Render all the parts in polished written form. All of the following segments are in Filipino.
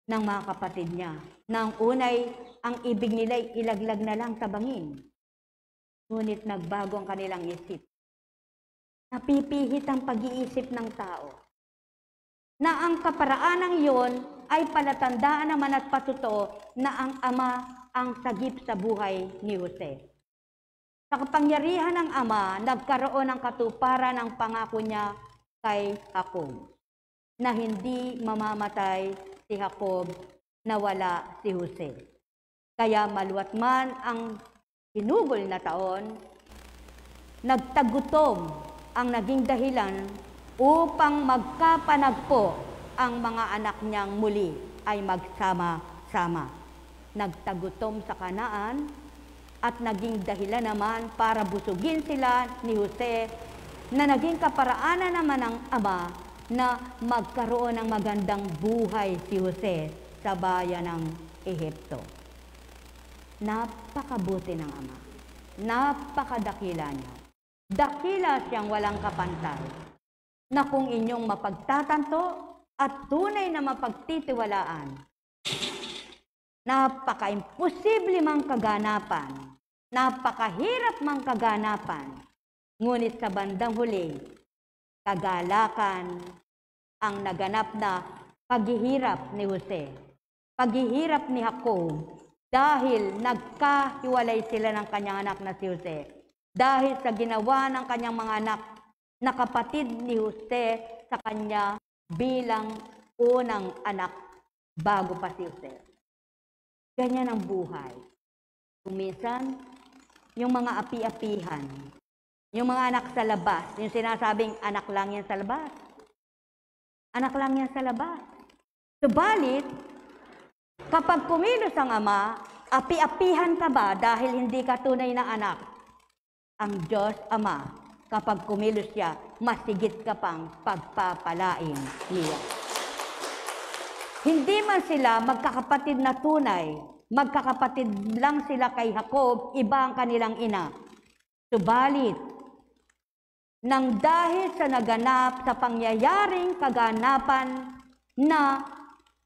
ng mga kapatid niya. Nang unay, ang ibig nila ilaglag na lang sa bangin. Ngunit nagbago ang kanilang isip. Napipihit ang pag-iisip ng tao. Na ang kaparaanang iyon ay palatandaan naman at patuto na ang Ama ang sagip sa buhay ni Jose. Sa kapangyarihan ng Ama, nagkaroon ng katuparan ng pangako niya kay Jacob, na hindi mamamatay si Jacob na wala si Jose. Kaya maluwat man ang hinugol na taon, nagtagutom ang naging dahilan upang magkapanagpo ang mga anak niyang muli ay magsama-sama. Nagtagutom sa Kanaan at naging dahilan naman para busugin sila ni Jose, na naging kaparaanan naman ng Ama na magkaroon ng magandang buhay si Jose sa bayan ng Ehipto. Napakabuti ng Ama. Napakadakila niya. Dakila siyang walang kapantay, na kung inyong mapagtatanto at tunay na mapagtitiwalaan, napaka-imposible mang kaganapan, napakahirap mang kaganapan, ngunit sa bandang huli, kagalakan ang naganap na paghihirap ni Jose, paghihirap ni Jacob, dahil nagkahiwalay sila ng kanyang anak na si Jose. Dahil sa ginawa ng kanyang mga anak na kapatid ni Jose sa kanya bilang unang anak bago pa si Jose. Ganyan ang buhay. Kuminsan, yung mga api-apihan, yung mga anak sa labas, yung sinasabing anak lang yan sa labas. Anak lang yan sa labas. Subalit, kapag kumilos ang Ama, api-apihan ka ba dahil hindi ka tunay na anak? Ang Diyos Ama, kapag kumilos siya, masigit ka pang pagpapalain niya. Hindi man sila magkakapatid na tunay, magkakapatid lang sila kay Jacob, iba ang kanilang ina. Subalit, nang dahil sa naganap sa pangyayaring kaganapan na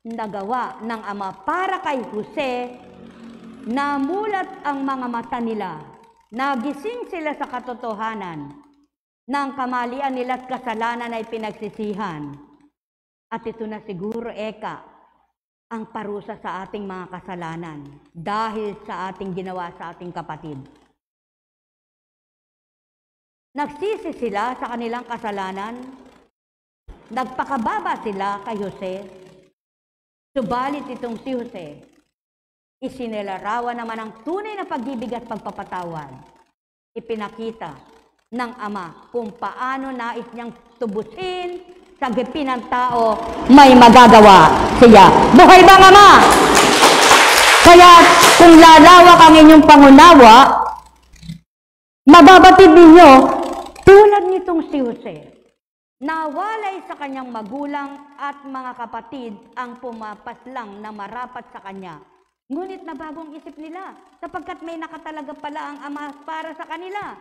nagawa ng Ama para kay Jose, namulat ang mga mata nila. Nagising sila sa katotohanan ng kamalian nila at kasalanan ay pinagsisihan. At ito na siguro, Eka, ang parusa sa ating mga kasalanan dahil sa ating ginawa sa ating kapatid. Nagsisi sila sa kanilang kasalanan, nagpakababa sila kay Jose, subalit itong si Jose, isinilarawan naman ang tunay na pag-ibig at pagpapatawad. Ipinakita ng Ama kung paano nais niyang tubusin sa gipin ng tao, may magagawa siya. Buhay bang Ama? Kaya kung lalawak ang inyong pangunawa, mababatid ninyo tulad nitong si Jose. Nawalay sa kanyang magulang at mga kapatid ang pumapaslang na marapat sa kanya. Ngunit nabagong isip nila sapagkat may nakatalaga pala ang Ama para sa kanila.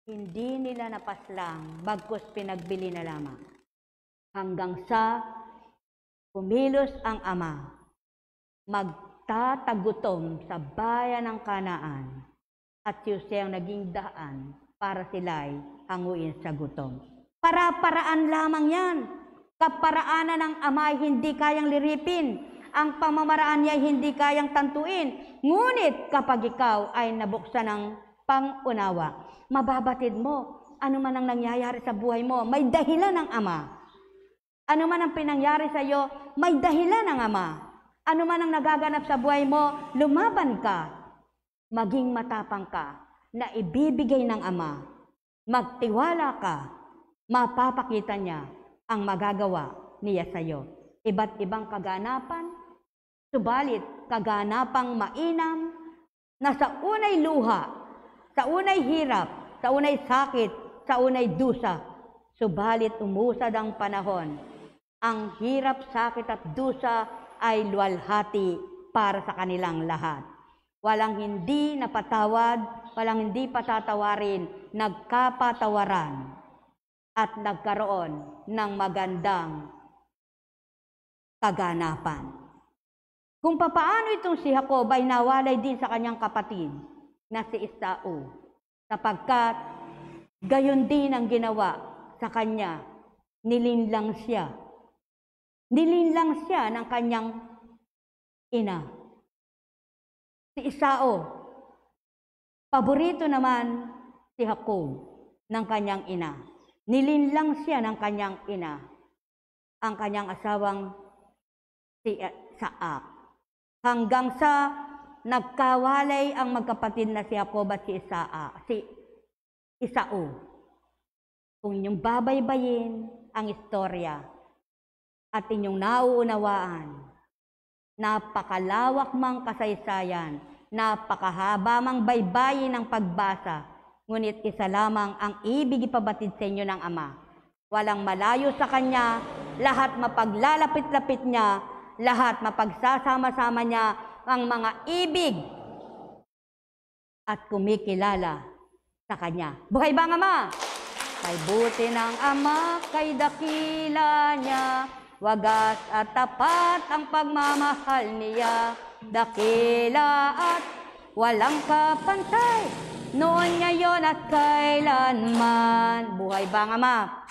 Hindi nila napaslang, bagkus pinagbili na lamang. Hanggang sa kumilos ang Ama, magtatagutom sa bayan ng Kanaan, at si Jose ang naging daan para sila'y hanguin sa gutom. Para-paraan lamang yan. Kaparaanan ng Ama ay hindi kayang liripin. Ang pamamaraan niya ay hindi kayang tantuin. Ngunit kapag ikaw ay nabuksan ng pangunawa, mababatid mo, ano man ang nangyayari sa buhay mo, may dahilan ng Ama. Ano man ang pinangyari sa iyo, may dahilan ng Ama. Ano man ang nagaganap sa buhay mo, lumaban ka. Maging matapang ka na ibibigay ng Ama. Magtiwala ka, mapapakita niya ang magagawa niya sa iyo. Iba't ibang kaganapan, subalit kaganapang mainam na sa unay luha, sa unay hirap, sa unay sakit, sa unay dusa, subalit umusad ang panahon. Ang hirap, sakit at dusa ay luwalhati para sa kanilang lahat. Walang hindi napatawad, walang hindi patatawarin, nagkapatawaran at nagkaroon ng magandang kaganapan. Kung papaano itong si Jacob ay nawalay din sa kanyang kapatid na si Esau, sapagkat gayon din ang ginawa sa kanya, nilinlang siya. Nilinlang siya ng kanyang ina. Si Esau, paborito naman si Jacob ng kanyang ina. Nilinlang siya ng kanyang ina, ang kanyang asawang si Isaac. Hanggang sa nagkawalay ang magkapatid na si Jacob at si Esau. Kung inyong babaybayin ang istorya at inyong nauunawaan, napakalawak mang kasaysayan, napakahaba mang baybayin ng pagbasa, ngunit isa lamang ang ibig ipabatid sa inyo ng Ama. Walang malayo sa Kanya, lahat mapaglalapit-lapit niya, lahat mapagsasama-sama niya ang mga ibig at kumikilala sa Kanya. Buhay ba ang Ama? Kay buti ng Ama, kay dakila niya, wagas at tapat ang pagmamahal niya, dakila at walang kapantay, noon, ngayon at kailanman. Buhay ba ang Ama?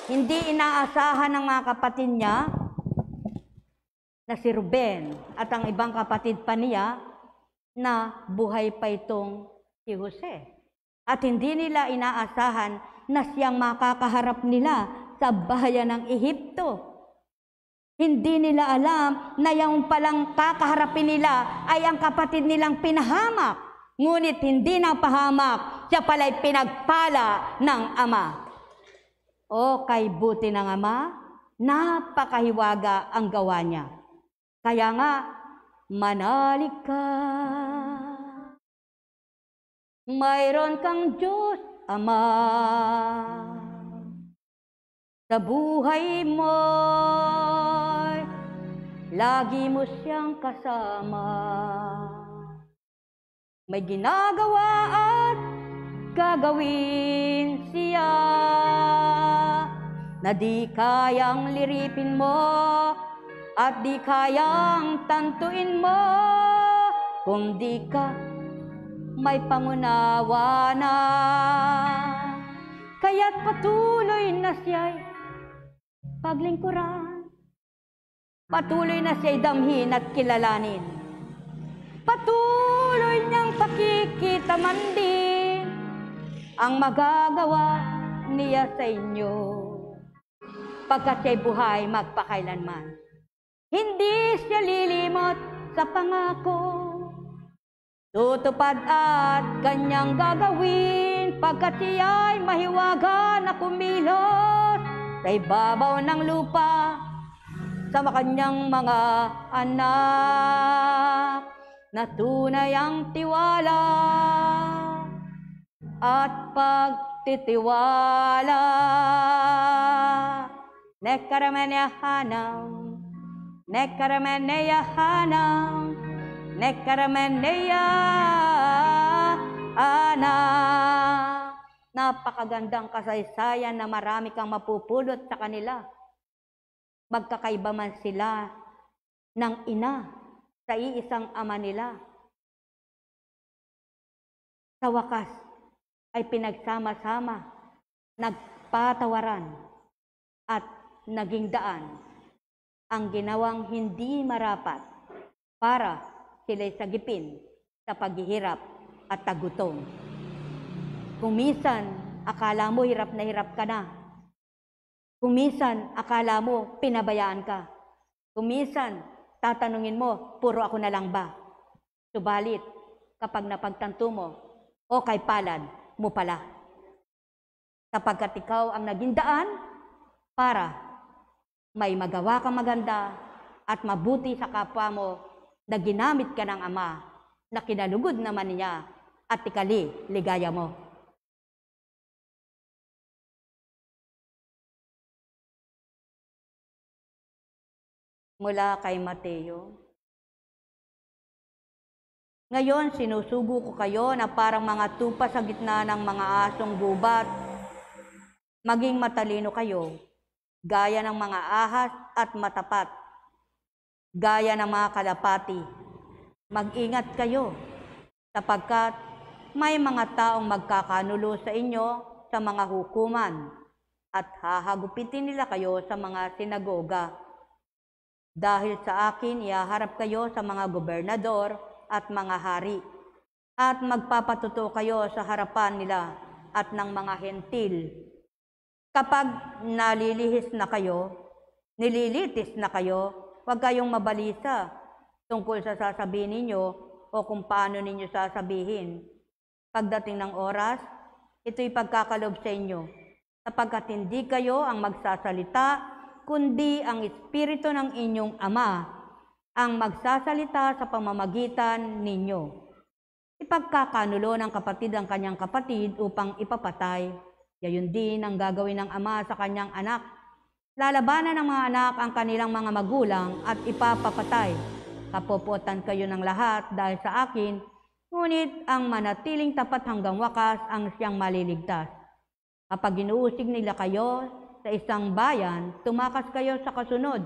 Hindi inaasahan ng mga kapatid niya na si Ruben at ang ibang kapatid pa niya na buhay pa itong si Jose. At hindi nila inaasahan na siyang makakaharap nila sa bayan ng Ehipto. Hindi nila alam na yung palang kakaharapin nila ay ang kapatid nilang pinahamak. Ngunit hindi napahamak, siya pala'y pinagpala ng Ama. O kay buti ng Ama, napakahiwaga ang gawa niya. Kaya nga, manalig ka. Mayroon kang Diyos, Ama. Sa buhay mo, lagi mo siyang kasama. May ginagawa at gagawin siya na di kayang liripin mo at di kayang tantuin mo kung di ka may pangunawa na. Kaya't patuloy na siya'y paglingkuran, patuloy na siya'y damhin at kilalanin, patuloy niyang pakikitaman din ang magagawa niya sa inyo, pagkat siya'y buhay magpakailanman. Hindi siya lilimot sa pangako, tutupad at kanyang gagawin, pagkat siya'y mahiwaga na kumilos sa ibabaw ng lupa sa kanyang mga anak, na tunay ang tiwala at pagtitiwala. Nekaramenyahanam, nekaramenyahanam, nekaramenyahanam. Napakagandang kasaysayan na marami kang mapupulot sa kanila. Magkakaiba man sila ng ina sa iisang Ama nila. Sa wakas ay pinagsama-sama, nagpatawaran at naging daan ang ginawang hindi marapat para sila'y sagipin sa paghihirap at tagutom. Kung minsan akala mo hirap na hirap ka na, kung minsan akala mo pinabayaan ka, kung minsan tatanungin mo, puro ako na lang ba? Subalit, kapag napagtanto mo, o kay palad mo pala. Sapagkat ikaw ang naging daan para may magawa kang maganda at mabuti sa kapwa mo na ginamit ka ng Ama na kinalugod naman niya at ikali ligaya mo. Mula kay Mateo. Ngayon, sinusugo ko kayo na parang mga tupa sa gitna ng mga asong gubat. Maging matalino kayo, gaya ng mga ahas at matapat Gaya ng mga kalapati, mag-ingat kayo sapagkat may mga taong magkakanulo sa inyo sa mga hukuman at hahagupitin nila kayo sa mga sinagoga. Dahil sa akin, ihaharap kayo sa mga gobernador at mga hari at magpapatuto kayo sa harapan nila at ng mga hentil. Kapag nililitis na kayo, huwag kayong mabalisa tungkol sa sasabihin ninyo o kung paano ninyo sasabihin. Pagdating ng oras, ito'y pagkakalob sa inyo, sapagkat hindi kayo ang magsasalita, kundi ang Espiritu ng inyong Ama ang magsasalita sa pamamagitan ninyo. Ipagkakanulo ng kapatid ang kanyang kapatid upang ipapatay. Gayon din ang gagawin ng ama sa kanyang anak. Lalabanan ng mga anak ang kanilang mga magulang at ipapapatay. Kapopotan kayo ng lahat dahil sa akin, ngunit ang manatiling tapat hanggang wakas ang siyang maliligtas. Kapag inuusig nila kayo sa isang bayan, tumakas kayo sa kasunod.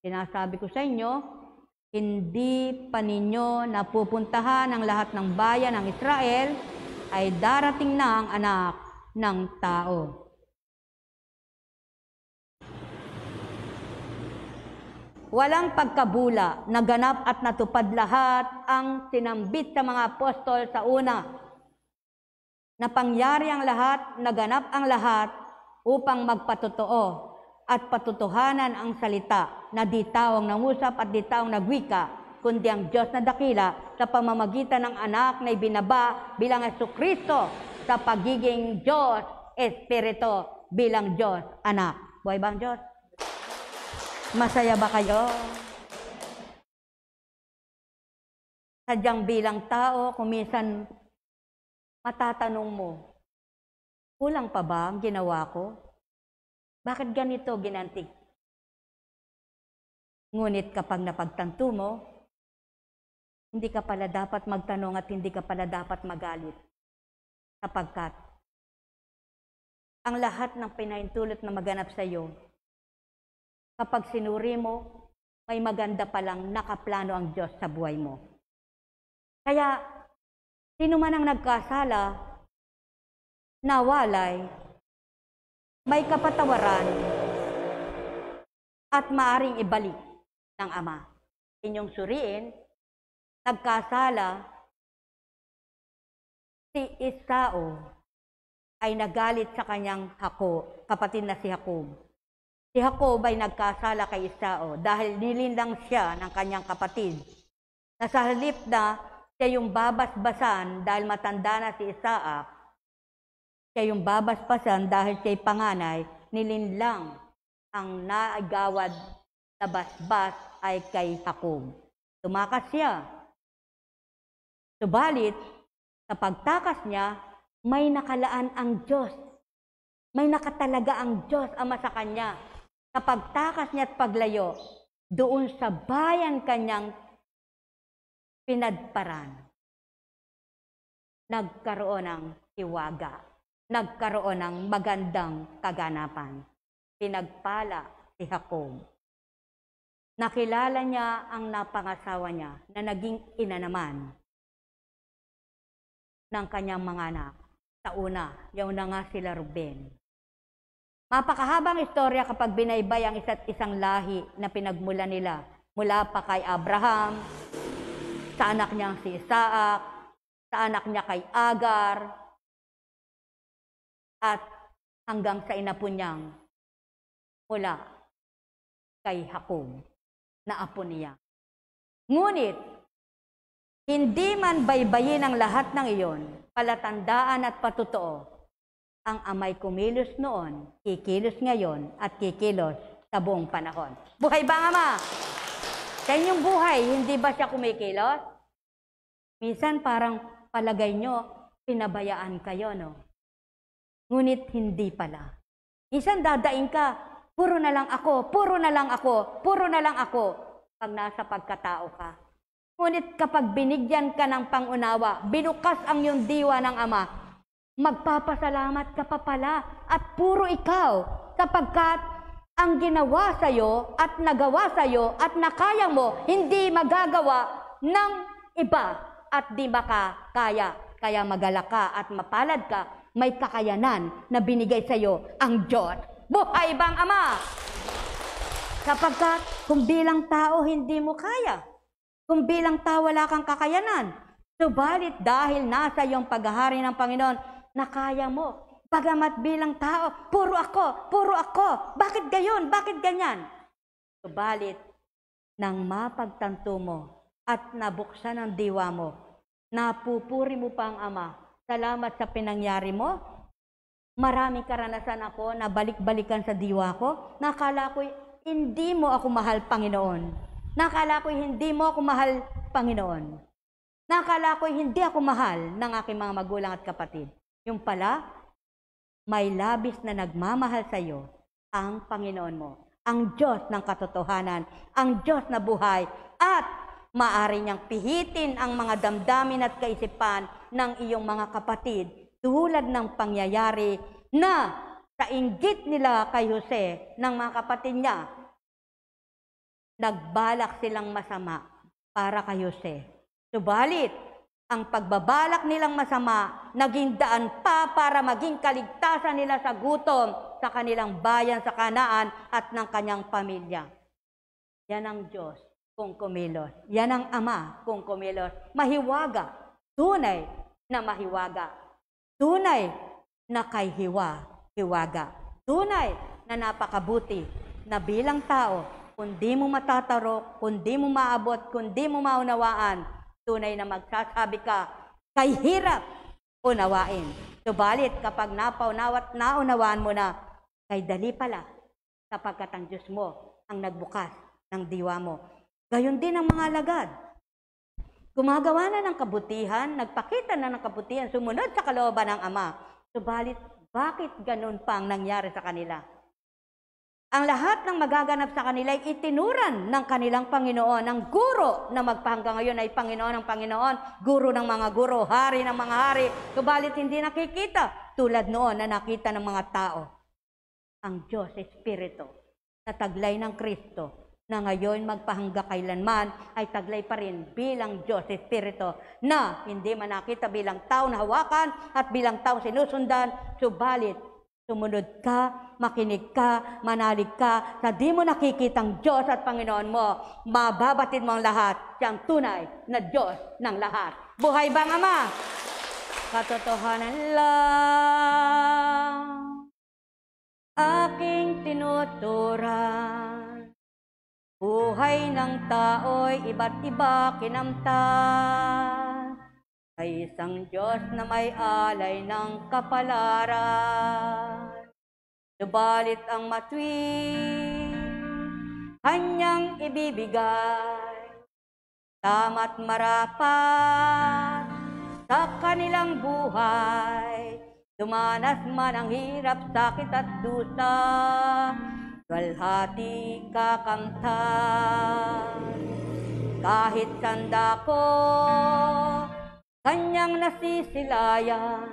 Sinasabi ko sa inyo, hindi pa ninyo napupuntahan ang lahat ng bayan ng Israel, ay darating na ang anak ng tao. Walang pagkabula, naganap at natupad lahat ang sinambit sa mga apostol sa una. Napangyari ang lahat, naganap ang lahat upang magpatotoo at patutuhanan ang salita na di taong nangusap at di taong nagwika, kundi ang Diyos na dakila sa pamamagitan ng anak na ibinaba bilang Jesucristo sa pagiging Diyos, Espiritu bilang Diyos, anak. Buhay ba ang Diyos? Masaya ba kayo? Sadyang bilang tao, kung minsan matatanong mo, kulang pa ba ang ginawa ko? Bakit ganito ginanti? Ngunit kapag napagtanto mo, hindi ka pala dapat magtanong at hindi ka pala dapat magalit. Sapagkat ang lahat ng pinahintulot na maganap sa iyo, kapag sinuri mo, may maganda palang nakaplano ang Diyos sa buhay mo. Kaya, sino man ang nagkasala, nawalay, may kapatawaran at maaring ibalik ng Ama. Inyong suriin, nagkasala si Esau ay nagalit sa kanyang kapatid na si Jacob. Si Jacob ay nagkasala kay Esau dahil nilinlang siya ng kanyang kapatid. Na sa halip na siya yung babasbasan dahil matanda na si Isaac, siya yung babasbasan dahil siya'y panganay, nilinlang ang naagawad na basbas ay kay Jacob. Tumakas siya. Subalit, sa pagtakas niya, may nakalaan ang Diyos. May nakatalaga ang Diyos Ama sa kanya. Sa pagtakas niya at paglayo, doon sa bayan kanyang pinadparan, nagkaroon ng hiwaga. Nagkaroon ng magandang kaganapan. Pinagpala si Jacob. Nakilala niya ang napangasawa niya na naging ina naman ng kanyang mga anak. Sa una, yung na nga sila Ruben. Mapakahabang istorya kapag binaybay ang isa't isang lahi na pinagmula nila. Mula pa kay Abraham, sa anak niyang si Isaac, sa anak niya kay Agar, at hanggang sa inapo niyang mula kay Jacob na apo niya. Ngunit, hindi man baybayin ang lahat ng iyon, palatandaan at patutoo, ang amay kumilos noon, kikilos ngayon, at kikilos sa buong panahon. Buhay ba ang Ama? Sa inyong buhay, hindi ba siya kumikilos? Minsan parang palagay nyo, pinabayaan kayo, no? Ngunit hindi pala. Minsan dadaing ka, puro na lang ako, puro na lang ako, puro na lang ako, pag nasa pagkatao ka. Ngunit kapag binigyan ka ng pangunawa, binukas ang iyong diwa ng Ama, magpapasalamat ka pa pala at puro ikaw, sapagkat ang ginawa sa'yo at nagawa sa'yo at nakaya mo, hindi magagawa ng iba at di makakaya. Kaya magalak ka at mapalad ka, may kakayanan na binigay sa'yo ang Diyos. Buhay bang Ama? Sapagkat kung bilang tao hindi mo kaya, kung bilang tao wala kang kakayanan, subalit dahil nasa iyong paghahari ng Panginoon, nakaya mo. Bagamat bilang tao, puro ako. Bakit gayon? Bakit ganyan? Subalit, nang mapagtanto mo at nabuksan ang diwa mo, napupuri mo pa ang Ama. Salamat sa pinangyari mo. Maraming karanasan ako na balik-balikan sa diwa ko. Nakala ko, hindi mo ako mahal, Panginoon. Nakala ko, hindi mo ako mahal, Panginoon. Nakala ko, hindi ako mahal ng aking mga magulang at kapatid. Yung pala, may labis na nagmamahal sa iyo ang Panginoon mo, ang Diyos ng katotohanan, ang Diyos na buhay, at maaari niyang pihitin ang mga damdamin at kaisipan ng iyong mga kapatid tulad ng pangyayari na sa inggit nila kay Jose ng mga kapatid niya, nagbalak silang masama para kay Jose. Subalit, ang pagbabalak nilang masama, naging daan pa para maging kaligtasan nila sa gutom sa kanilang bayan sa Kanaan at ng kanyang pamilya. Yan ang Diyos kung kumilos. Yan ang Ama kung kumilos. Mahiwaga. Tunay na mahiwaga. Tunay na kay hiwaga. Tunay na napakabuti na bilang tao, kung di mo matatarok, kung di mo maabot, kung di mo maunawaan, tunay na magsasabi ka, kay hirap unawain. Subalit kapag naunawaan mo na, kay dali pala, sapagkat ang Diyos mo ang nagbukas ng diwa mo. Gayon din ang mga alagad. Gumagawa na ng kabutihan, nagpakita na ng kabutihan, sumunod sa kalooban ng Ama. Subalit, bakit ganun pa ang nangyari sa kanila? Ang lahat ng magaganap sa kanila ay itinuran ng kanilang Panginoon. Ang guro na magpahanggang ngayon ay Panginoon ng Panginoon, guro ng mga guro, hari ng mga hari. Subalit hindi nakikita tulad noon na nakita ng mga tao. Ang Diyos, Espiritu, na taglay ng Kristo, na ngayon magpahangga kailanman ay taglay pa rin bilang Diyos, Espiritu, na hindi man nakita bilang tao na hawakan at bilang tao sinusundan, subalit sumunod ka, makinig ka, manalig ka, sa di mo nakikitang Diyos at Panginoon mo, mababatid mo ang lahat, siyang tunay na Diyos ng lahat. Buhay bang Ama? Katotohanan lang aking tinuturan. Buhay ng tao'y iba't iba kinamtan. Ay isang Diyos na may alay ng kapalaran. Subalit ang matuwid, kanyang ibibigay, tama't marapat sa kanilang buhay. Dumanas man ang hirap, sakit at dusa, walhati kakamtan. Kahit sanda ko, kanyang nasisilayan,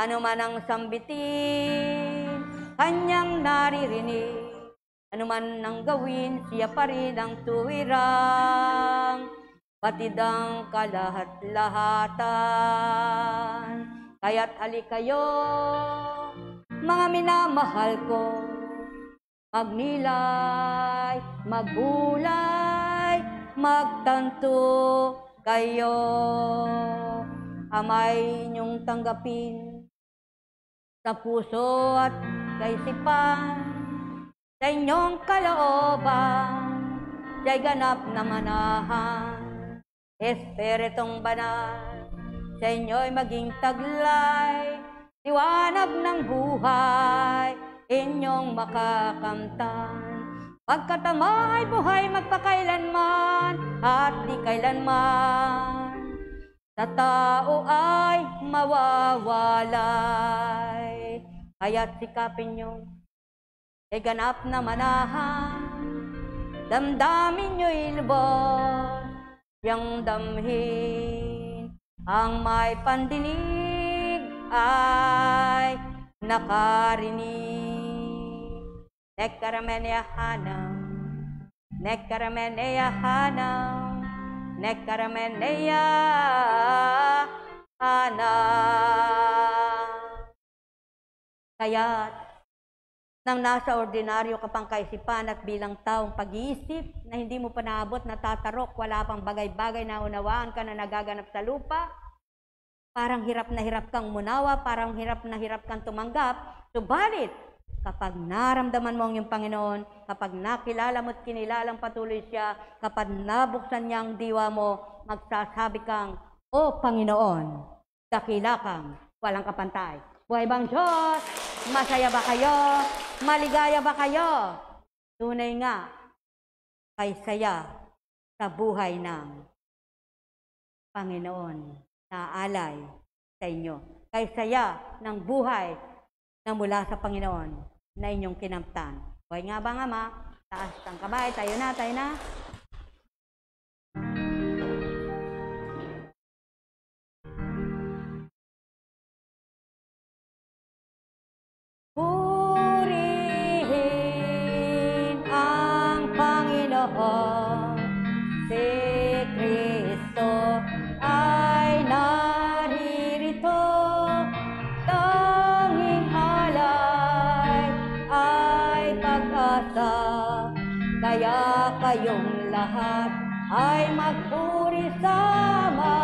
ano man ang sambitin, kanyang naririnig, ano man ang gawin, siya pa rin ang tuwirang, batid ang kalahat-lahatan. Kaya't halik kayo, mga minamahal ko, magnilay, magbulay, magtanto kayo. Amay inyong tanggapin sa puso at kaisipan, sa inyong kalooban, siya'y ganap na manahan. Espiritong banal, sa inyo'y maging taglay, liwanag ng buhay, inyong makakamtan. Pagkat Ama ay buhay magpakailanman at di kailanman, sa tao ay mawawalay. Kaya't sikapin nyo, ay ganap na manahan, damdamin nyo'y lubos, yang damhin, ang may pandinig ay nakarinig. Nekaramanea hanam, Nekaramanea hanam, Nekaramanea hanam. Kaya nang nasa ordinaryo ka pang kaisipan at bilang taong pag-iisip na hindi mo pa naabot, natatarok, wala pang bagay-bagay na unawaan ka na nagaganap sa lupa, parang hirap na hirap kang umunawa, parang hirap na hirap kang tumanggap, subalit kapag naramdaman mo ang iyong Panginoon, kapag nakilala mo at kinilalang patuloy siya, kapag nabuksan niya ang diwa mo, magsasabi kang, "O Panginoon, dakila kang walang kapantay." Buhay bang Diyos? Masaya ba kayo? Maligaya ba kayo? Tunay nga, kay saya sa buhay ng Panginoon na alay sa inyo. Kay saya ng buhay na mula sa Panginoon na inyong kinamtan. Buhay nga ba, Ama? Taas ang kamay. Tayo na, tayo na. Purihin ang Panginoon, si Kristo ay naririto, tanging alay ay pag-asa, kaya kayong lahat ay magpuri sama.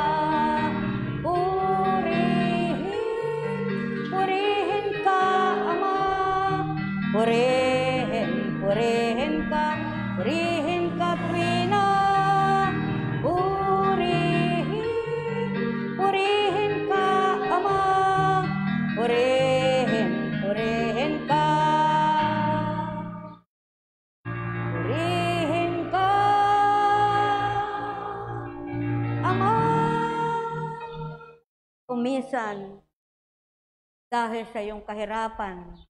Purihin ka tuwina, purihin ka Ama, purihin ka, purihin ka Ama. Kuminsan, dahil sa iyong kahirapan,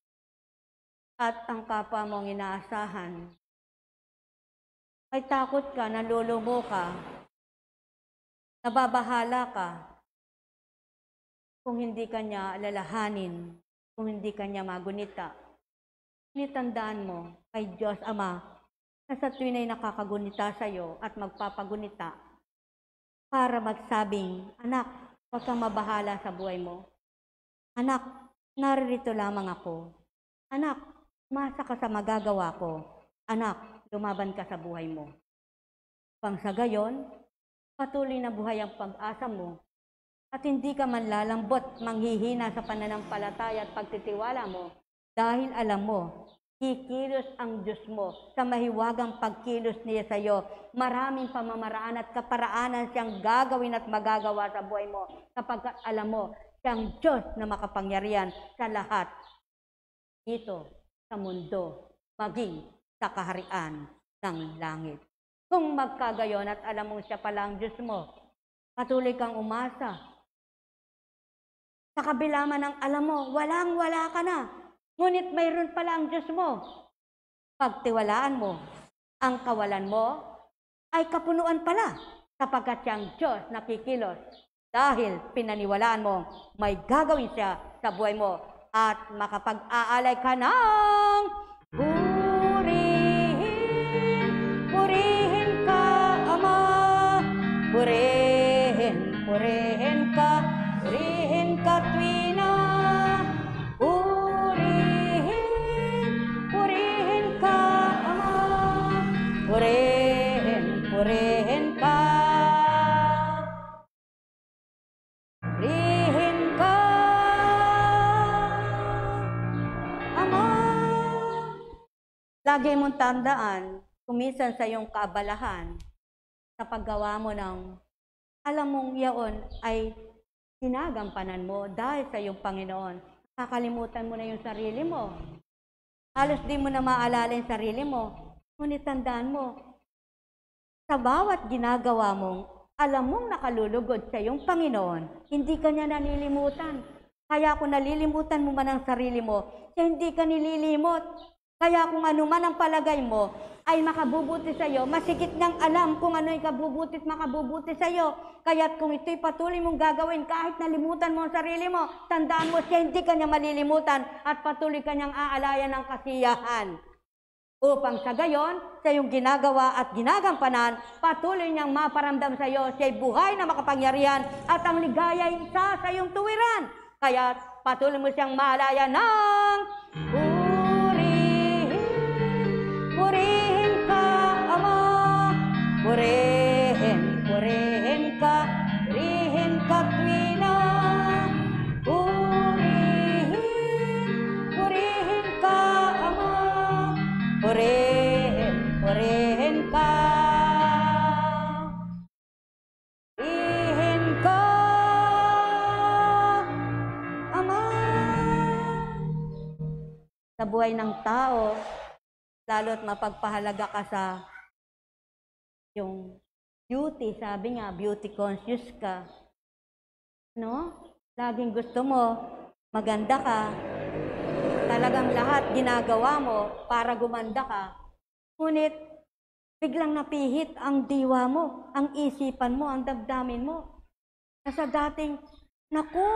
at ang kapwa mong inaasahan, ay takot ka, nalulumo ka, nababahala ka, kung hindi ka niya alalahanin, kung hindi ka niya magunita. Nitandaan mo kay Diyos Ama na sa tuwin ay nakakagunita sa iyo at magpapagunita para magsabing, "Anak, huwag kang mabahala sa buhay mo. Anak, naririto lamang ako. Anak, umasa ka sa magagawa ko. Anak, lumaban ka sa buhay mo." Pang sa gayon, patuloy na buhay ang pag-asa mo at hindi ka man lalambot, manghihina sa pananampalataya at pagtitiwala mo dahil alam mo, kikilos ang Diyos mo sa mahiwagang pagkilos niya sa iyo. Maraming pamamaraan at kaparaanan siyang gagawin at magagawa sa buhay mo sapagkat alam mo, siyang Diyos na makapangyarihan sa lahat dito sa mundo, maging sa kaharian ng langit. Kung magkagayon at alam mong siya pala ang Diyos mo, patuloy kang umasa. Sa kabila man ang alam mo, walang-wala ka na. Ngunit mayroon pala ang Diyos mo. Pagtiwalaan mo, ang kawalan mo ay kapunuan pala sapagkat siyang Diyos nakikilos dahil pinaniwalaan mo may gagawin siya sa buhay mo at makapag-aalay ka ng purihin ka Ama, purihin ka tuwina, purihin ka Ama, purihin ka, purihin ka Ama. Lagi mong tandaan, kumisan sa iyong kaabalahan, sa paggawa mo ng alam mong iyon ay sinagampanan mo dahil sa iyong Panginoon. Kakalimutan mo na yung sarili mo. Halos di mo na maalala yung sarili mo. Ngunit tandaan mo, sa bawat ginagawa mong, alam mong nakalulugod sa iyong Panginoon, hindi ka niya nanilimutan. Kaya kung nalilimutan mo man ang sarili mo, siya hindi ka nililimot. Kaya kung ano man ang palagay mo, ay makabubuti sa iyo, masigit niyang alam kung ano ay kabubuti at makabubuti sa iyo. Kaya't kung ito'y patuloy mong gagawin, kahit nalimutan mo ang sarili mo, tandaan mo siya hindi ka niya malilimutan at patuloy ka niyang aalayan ng kasiyahan. upang sa gayon, sa iyong ginagawa at ginagampanan, patuloy niyang maparamdam sa iyo siya'y buhay na makapangyarihan at ang ligaya ay isa sa iyong tuwiran. Kaya patuloy mo siyang malaya ng purihin. Purihin ka, Ama. Purihin, purihin ka. Purihin ka, tuwina. Purihin ka, Ama. Purihin, purihin ka. Purihin ka, Ama. Sa buhay ng tao, lalo't mapagpahalaga ka sa yung beauty, sabi nga, beauty conscious ka. No? Laging gusto mo, maganda ka. Talagang lahat ginagawa mo para gumanda ka. Ngunit, biglang napihit ang diwa mo, ang isipan mo, ang damdamin mo. Sa dating, naku,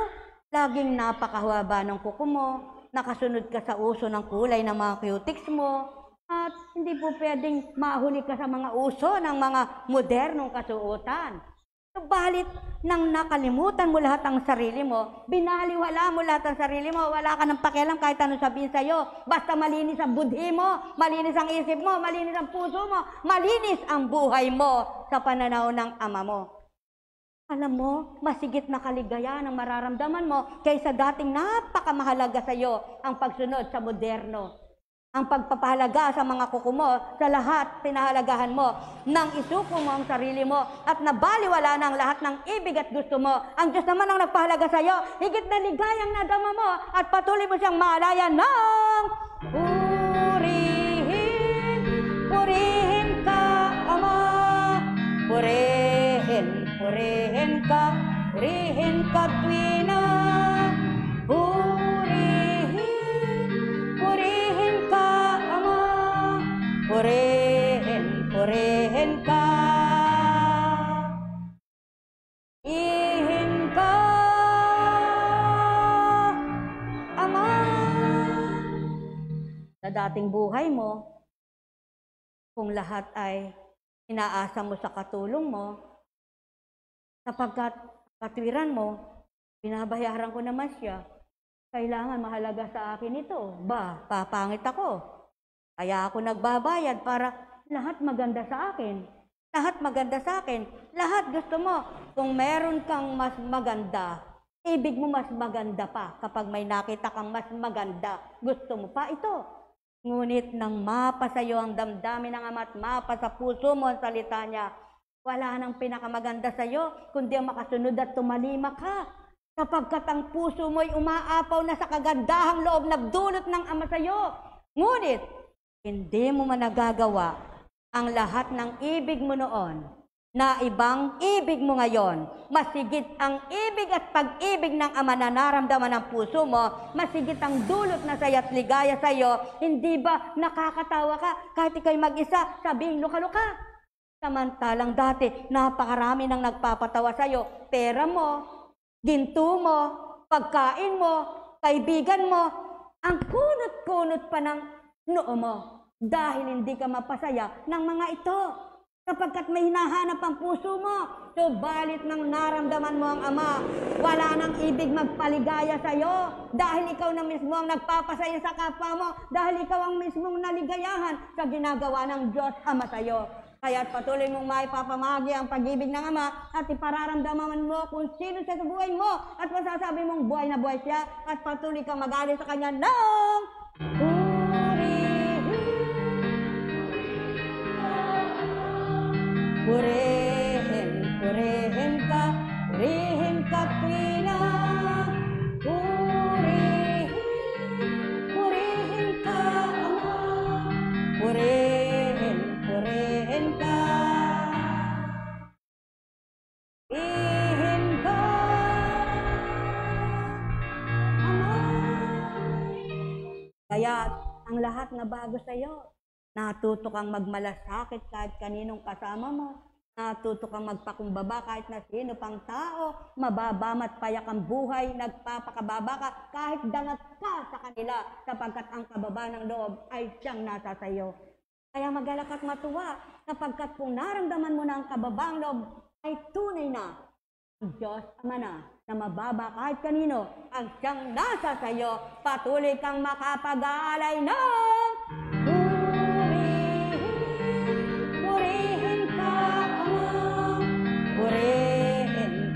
laging napakahaba ng kuko mo, nakasunod ka sa uso ng kulay ng mga cutics mo, at hindi po pwedeng mahuli ka sa mga uso ng mga modernong kasuotan. Subalit, nang nakalimutan mo lahat ang sarili mo, binaliwala mo lahat ang sarili mo, wala ka ng pakialam kahit ano sabihin sa'yo, basta malinis ang budhi mo, malinis ang isip mo, malinis ang puso mo, malinis ang buhay mo sa pananaw ng Ama mo. Alam mo, masigit na kaligayahan ang mararamdaman mo kaysa dating napakamahalaga sa'yo ang pagsunod sa moderno. Ang pagpapahalaga sa mga kuko mo, sa lahat pinahalagahan mo, nang isuko mo ang sarili mo at nabaliwala ng lahat ng ibig at gusto mo. Ang Diyos naman ang nagpahalaga sa iyo, higit na ligayang nadama mo at patuloy mo siyang maalaya ng purihin, purihin ka, Ama. Purihin, purihin ka, purihin ka, tuwina. Purihin, purihin ka. Ihin ka, Ama. Sa dating buhay mo, kung lahat ay inaasa mo sa katulong mo, sapagkat katwiran mo, binabayaran ko naman siya, kailangan mahalaga sa akin ito. Ba, papangit ako. Kaya ako nagbabayad para lahat maganda sa akin. Lahat maganda sa akin. Lahat gusto mo. Kung meron kang mas maganda, ibig mo mas maganda pa. Kapag may nakita kang mas maganda, gusto mo pa ito. Ngunit nang mapa sa iyo ang damdamin ng Ama at mapa sa puso mo ang salita niya, wala nang pinakamaganda sa iyo, kundi ang makasunod at tumalima ka. Sapagkat ang puso mo'y umaapaw na sa kagandahang loob na dulot ng Ama sa iyo. Ngunit, hindi mo man nagagawa ang lahat ng ibig mo noon na ibang ibig mo ngayon. Masigit ang ibig at pag-ibig ng Ama na naramdaman ng puso mo, masigit ang dulot na saya at ligaya sa iyo. Hindi ba nakakatawa ka kahit ikaw'y mag-isa, sabihin luka-luka? Samantalang dati, napakarami nang nagpapatawa sa iyo. Pera mo, ginto mo, pagkain mo, kaibigan mo, ang kunot-kunot pa ng noo mo dahil hindi ka mapasaya ng mga ito sapagkat may hinahanap ang puso mo. Subalit nang naramdaman mo ang Ama, wala nang ibig magpaligaya sa iyo dahil ikaw na mismo ang nagpapasaya sa kapwa mo, dahil ikaw ang mismong naligayahan sa ginagawa ng Diyos Ama sa iyo. Kaya't patuloy mong maipapamahagi ang pag-ibig ng Ama at ipararamdaman mo kung sino siya sa buhay mo at masasabi mong buhay na buhay siya at patuloy kang mag-alay sa Kanya ng purihin, purihin ka, purihin ka, tuwina. Purihin, purihin ka, Ama. Purihin, purihin ka. Ihin ka, Ama. Kaya ang lahat na bago sa iyo, natuto kang magmalasakit kahit kaninong kasama mo. Natuto kang magpakumbaba kahit na sino pang tao. Mababa at payak ang buhay, nagpapakababa ka kahit dangat ka sa kanila sapagkat ang kababa ng loob ay siyang nasa sayo. Kaya magalak at matuwa sapagkat kung naramdaman mo na ang kababang loob ay tunay na ang Diyos Ama na mababa kahit kanino ang siyang nasa sa iyo. Patuloy kang makapag-aalay ng purihin ka, Ama. Purihin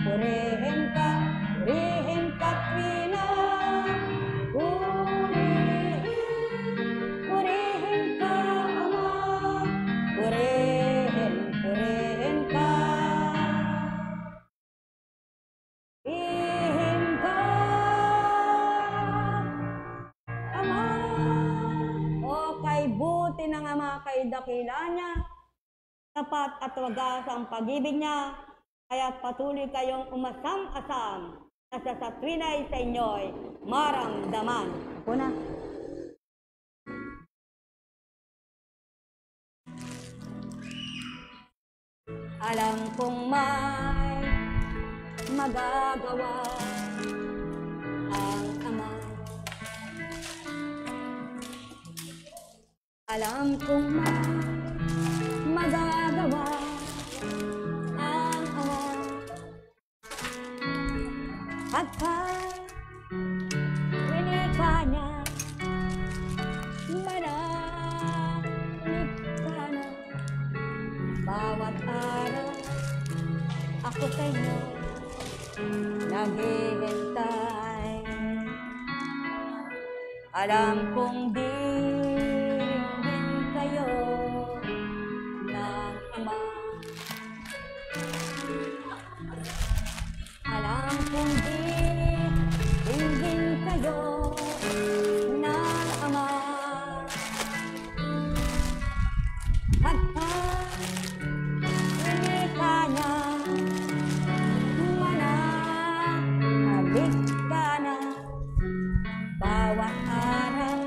ka, Trina. Purihin ka, Ama. Purihin ka. Purihin ka, Ama. O kay buti ng Ama, kay dakila niya, tapat at wagas ang pag-ibig niya, kaya patuloy kayong umasam-asam na sa tuwinay sa inyo'y maramdaman. Ako na. Alam kong may magagawa ang Ama. Alam kong may magagawa ang Ama. Pagkat winika niya, manalig ka na. Bawat araw ako sa inyo naghihintay. Alam kong di rin kayo ng Ama. Alam kong di rin kayo ng Ama. Pagkat winika niya, manalig ka na. Bawat araw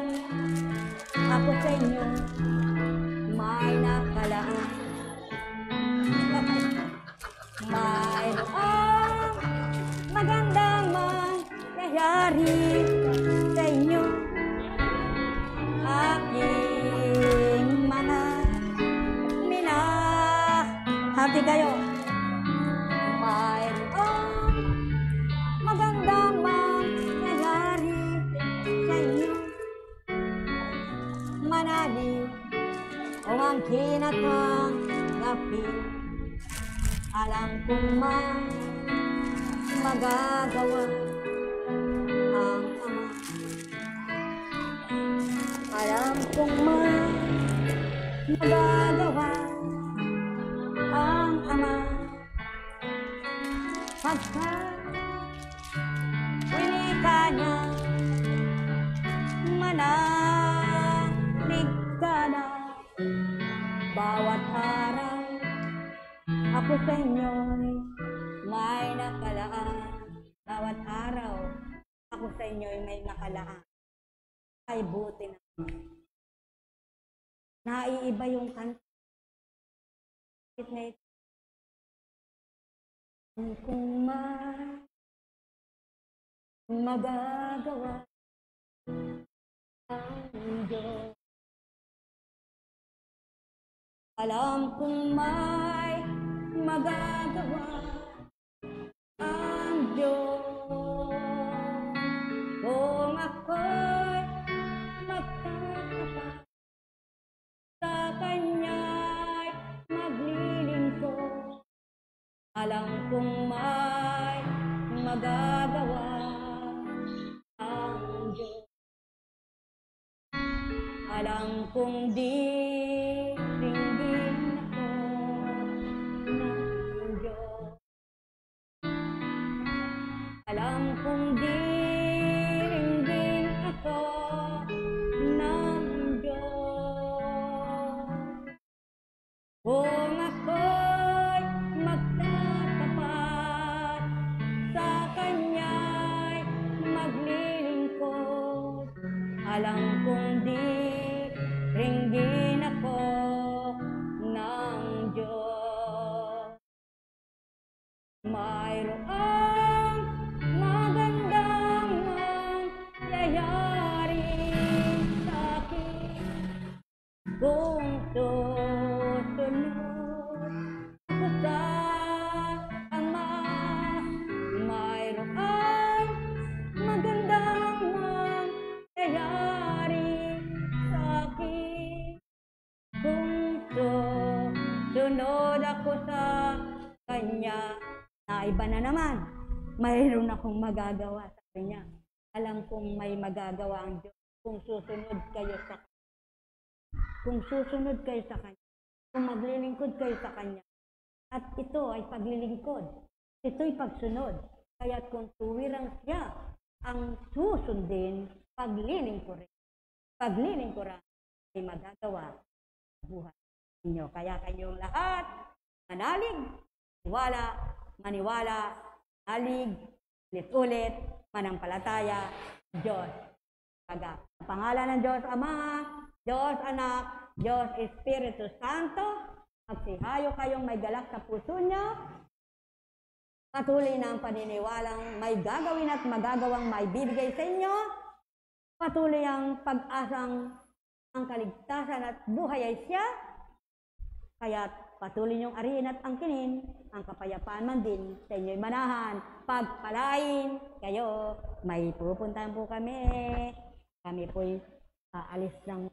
ako sa inyo may nakalaan. Mayroong magandang mangyayari sa inyo, aking mga minahati kayo. Mayroong magandang mangyayari sa inyo, manalig o ang kinatanggapin. Alam kong magagawa ang Ama. Alam kong magagawa ang Ama. Pagkat winika niya, manalig ka na. Bawat araw ako sa inyo'y may nakalaan. Bawat araw ako sa inyo'y may nakalaan. Ay buti na. Naiiba yung kanta. Kung magagawa ang Diyos. Alam kong may magagawa ang Diyos. Kung ako'y magtatapat sa Kanya'y maglilingkod. Alam kong may magagawa ang Diyos. Alam kong diringgin ako ng Diyos. Alam kong diringgin ako ng Diyos. Kung ako'y magtatapat sa Kanya'y maglilingkod. Alam kong diringgin ako ng Diyos. Mayroong magandang mangyayari sa akin kung sumunod ako sa Kanya, na iba na naman. Mayroon akong magagawa sa Kanya. Alam kong may magagawa ang Diyos kung susunod kayo sa Kanya. Kung susunod kayo sa Kanya. Kung maglilingkod kayo sa Kanya. At ito ay paglilingkod. Ito'y pagsunod. Kaya't kung tuwirang siya ang susundin, paglilingkuran. Paglilingkuran ay magagawa sa buhay ninyo. Kaya kayong lahat, manalig, maniwala, manalig, ulit-ulit, manampalataya, Diyos. Sa pangalan ng Diyos Ama, Diyos Anak, Diyos Espiritu Santo, magsihayo kayong may galak sa puso niyo, patuloy na ang paniniwalang may gagawin at magagawang may bibigay sa inyo, patuloy ang pag-asang ang kaligtasan at buhay ay siya, kaya't patuloy niyong ariin at angkinin ang kapayapaan man din sa inyo'y manahan. Pagpalain kayo, may pupuntahan po kami. Kami po'y aalis ng